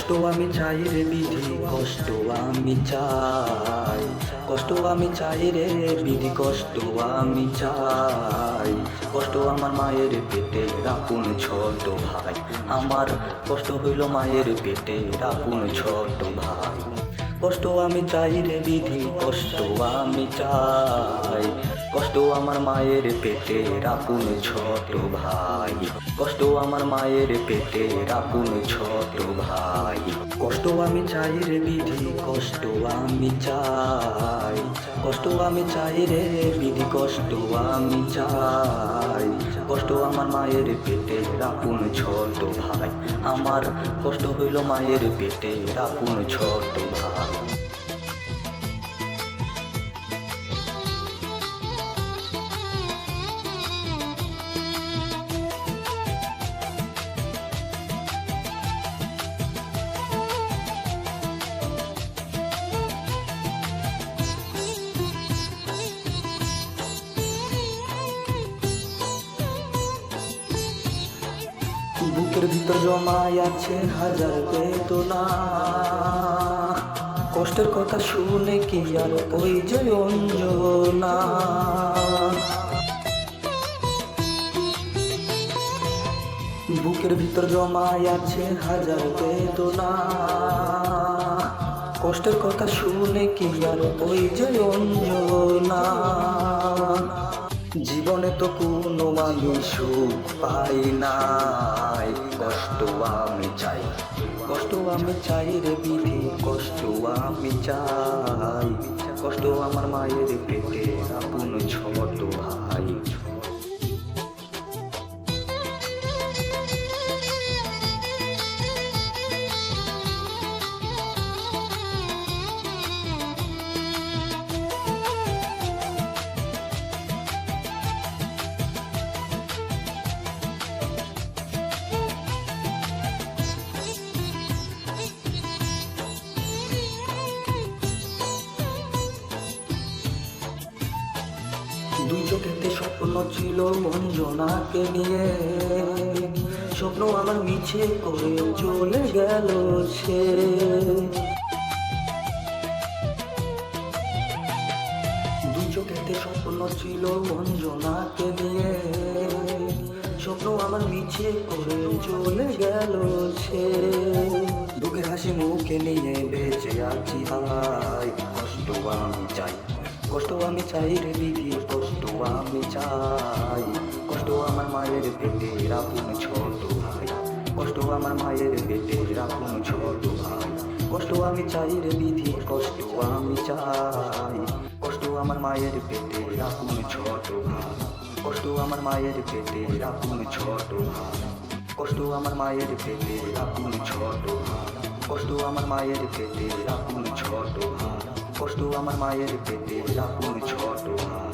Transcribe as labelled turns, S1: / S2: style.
S1: কষ্ট আমি চাই রে বিধি, কষ্ট আমি চাই, কষ্ট আমি চাই রে বিধি, কষ্ট আমি চাই। কষ্ট আমার মায়ের পেটে আপন ছোট ভাই, আমার কষ্ট হইল মায়ের পেটে আপন ছোট ভাই। কষ্ট আমি চাই রে বিধি, কষ্ট আমি চাই, কষ্ট আমার মায়ের পেটে আপন ছোট ভাই, কষ্ট আমার মায়ের পেটে আপন ছোট ভাই। কষ্ট আমি চাই রে বিধি, কষ্ট আমি চাই, কষ্ট আমি চাই রে বিধি, কষ্ট আমি চাই। কষ্ট আমার মায়ের পেটে আপন ছোট ভাই, আমার কষ্ট হইল মায়ের পেটে আপন ছোট ভাই। বুকের ভিতর জমায় আছে হাজার বেদনা, কষ্টের কথা শুনে কি আর ওই যে অঞ্জনা। বুকের ভিতর জমায় আছে হাজার বেদনা, কষ্টের কথা শুনে কি আর ওই যে অঞ্জনা। জীবনে তো কোনো মানুষ সুখ পাই নাই, কষ্ট আমি চাই, কষ্ট আমি চাই রে বিধি, কষ্ট আমি চাই। কষ্ট আমার মায়ের পেটে আপন ছোট ভাই। দুই চোখেতে স্বপ্ন ছিল অঞ্জনাকে নিয়ে, স্বপ্ন আমার মিছে করে চলে গেল সে। দুই চোখেতে স্বপ্ন ছিল অঞ্জনাকে নিয়ে, স্বপ্ন আমার মিছে করে চলে গেল সে। দুঃখের হাসি মুখে নিয়ে বেঁচে আছি ভাই, কষ্ট আমি চাই, কষ্ট আমি চাই রে বিধি, কষ্ট আমি চাই। কষ্ট আমার মায়ের পেটে আপন ছোট ভাই, কষ্ট আমার মায়ের পেটে আপন ছোট ভাই। কষ্ট আমি চাই রে বিধি, কষ্ট আমি চাই। কষ্ট আমার মায়ের পেটে আপন ছোট ভাই, কষ্ট আমার মায়ের পেটে আপন ছোট ভাই। কষ্ট আমার মায়ের পেটে আপন ছোট ভাই, কষ্ট আমার মায়ের পেটে আপন ছোট ভাই। কষ্ট আমার মায়ের পেটে আপন ছোট ভাই।